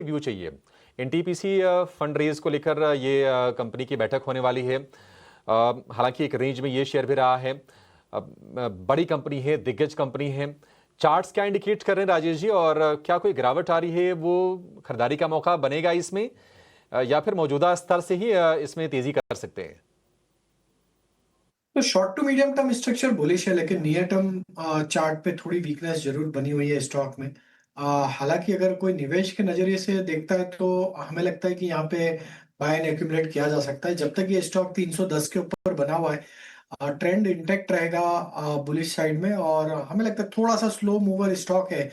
View चाहिए। NTPC fund raise को लेकर ये कंपनी की बैठक होने वाली है। हालांकि एक रेंज में ये शेयर भी रहा है। बड़ी कंपनी है, दिग्गज कंपनी है। चार्ट्स क्या इंडिकेट कर रहे हैं राजेश जी, और क्या कोई गिरावट आ रही है, वो खरीदारी का मौका बनेगा इसमें, या फिर मौजूदा स्तर से ही इसमें तेजी कर सकते हैं? तो short to medium term structure bullish है, लेकिन नियर टर्म चार्ट पे थोड़ी वीकनेस जरूर बनी हुई है स्टॉक में। हालांकि अगर कोई निवेश के नजरिए से देखता है तो हमें लगता है कि यहाँ पे बाय एंड एक्यूमुलेट किया जा सकता है जब तक ये स्टॉक 310 के ऊपर बना हुआ है। ट्रेंड इंटेक्ट रहेगा बुलिश साइड में, और हमें लगता है थोड़ा सा स्लो मूवर स्टॉक है।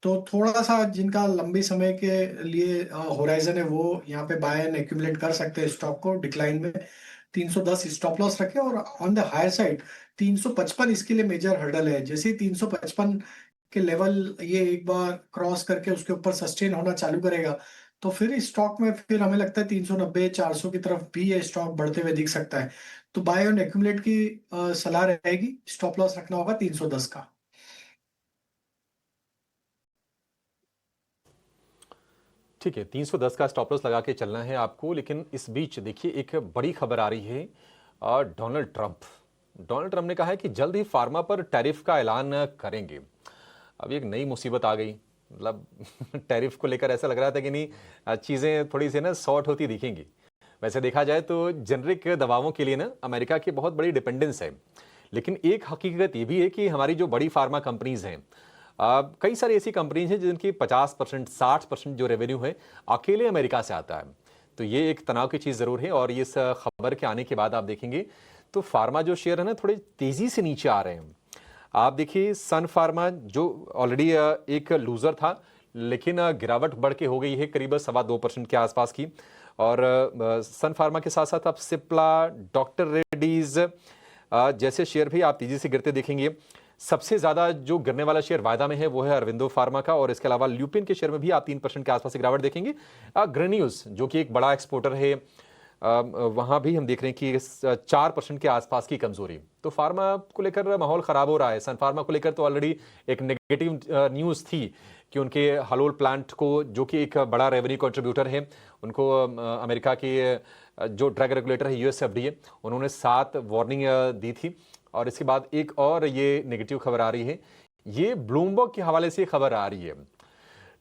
तो थोड़ा सा जिनका लंबी समय के लिए होराइजन है वो यहाँ पे बाय एंड एक्यूमुलेट कर सकते हैं स्टॉक को डिक्लाइन में। 310 स्टॉप लॉस रखे, और ऑन द हायर साइड 355 इसके लिए मेजर हर्डल है। जैसे ही 355 के लेवल ये एक बार क्रॉस करके उसके ऊपर सस्टेन होना चालू करेगा, तो फिर इस स्टॉक में फिर हमें लगता है 390 400 की तरफ भी ये स्टॉक बढ़ते हुए दिख सकता है। तो बाय ऑन एक्यूमुलेट की सलाह रहेगी, स्टॉप लॉस रखना होगा 310 का। ठीक है, 310 का स्टॉप लॉस लगा के चलना है आपको। लेकिन इस बीच देखिए, एक बड़ी खबर आ रही है। डोनाल्ड ट्रंप ने कहा है कि जल्द ही फार्मा पर टैरिफ का ऐलान करेंगे। अब एक नई मुसीबत आ गई। मतलब टैरिफ को लेकर ऐसा लग रहा था कि नहीं, चीज़ें थोड़ी सी ना सॉर्ट होती दिखेंगी। वैसे देखा जाए तो जेनरिक दवाओं के लिए ना अमेरिका की बहुत बड़ी डिपेंडेंस है। लेकिन एक हकीकत ये भी है कि हमारी जो बड़ी फार्मा कंपनीज हैं, कई सारी ऐसी कंपनीज हैं जिनकी 50% 60% जो रेवेन्यू है अकेले अमेरिका से आता है। तो ये एक तनाव की चीज़ ज़रूर है। और इस खबर के आने के बाद आप देखेंगे तो फार्मा जो शेयर है ना, थोड़े तेज़ी से नीचे आ रहे हैं। आप देखिए सन फार्मा जो ऑलरेडी एक लूजर था, लेकिन गिरावट बढ़ के हो गई है करीब 2.25% के आसपास की। और सन फार्मा के साथ साथ आप सिप्ला, डॉक्टर रेड्डीज जैसे शेयर भी आप तेजी से गिरते देखेंगे। सबसे ज्यादा जो गिरने वाला शेयर वायदा में है वो है अरविंदो फार्मा का, और इसके अलावा ल्यूपिन के शेयर में भी आप 3% के आसपास गिरावट देखेंगे। ग्रेन्यूल्स जो कि एक बड़ा एक्सपोर्टर है, वहां भी हम देख रहे हैं कि 4% के आसपास की कमजोरी। तो फार्मा को लेकर माहौल खराब हो रहा है। सन फार्मा को लेकर तो ऑलरेडी एक नेगेटिव न्यूज थी कि उनके हलोल प्लांट को, जो कि एक बड़ा रेवेन्यू कंट्रीब्यूटर है, उनको अमेरिका के जो ड्रग रेगुलेटर है यूएसएफडीए, उन्होंने 7 वार्निंग दी थी। और इसके बाद एक और ये नेगेटिव खबर आ रही है। ये ब्लूमबर्ग के हवाले से खबर आ रही है।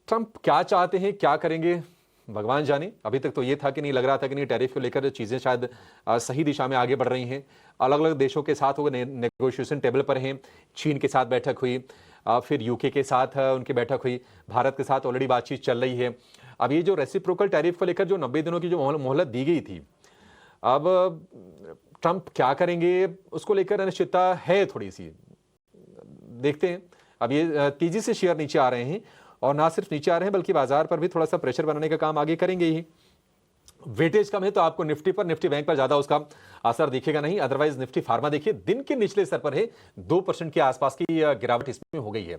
ट्रंप क्या चाहते हैं, क्या करेंगे, भगवान जाने। अभी तक तो ये था कि नहीं, लग रहा था कि नहीं, टैरिफ को लेकर चीज़ें शायद सही दिशा में आगे बढ़ रही हैं। अलग अलग देशों के साथ वो नेगोशिएशन टेबल पर हैं। चीन के साथ बैठक हुई, फिर यूके के साथ उनकी बैठक हुई, भारत के साथ ऑलरेडी बातचीत चल रही है। अब ये जो रेसिप्रोकल टैरिफ को लेकर जो 90 दिनों की जो मोहलत दी गई थी, अब ट्रंप क्या करेंगे उसको लेकर अनिश्चितता है थोड़ी सी। देखते हैं। अब ये तेजी से शेयर नीचे आ रहे हैं, और ना सिर्फ नीचे आ रहे हैं बल्कि बाजार पर भी थोड़ा सा प्रेशर बनाने का काम आगे करेंगे ही। वेटेज कम है तो आपको निफ्टी पर, निफ्टी बैंक पर ज्यादा उसका असर दिखेगा नहीं। अदरवाइज निफ्टी फार्मा देखिए दिन के निचले स्तर पर है, 2% के आसपास की गिरावट इसमें हो गई है।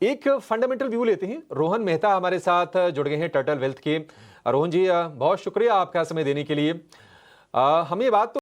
एक फंडामेंटल व्यू लेते हैं। रोहन मेहता हमारे साथ जुड़ गए हैं टर्टल वेल्थ के। रोहन जी, बहुत शुक्रिया आपका समय देने के लिए। हमें बात तो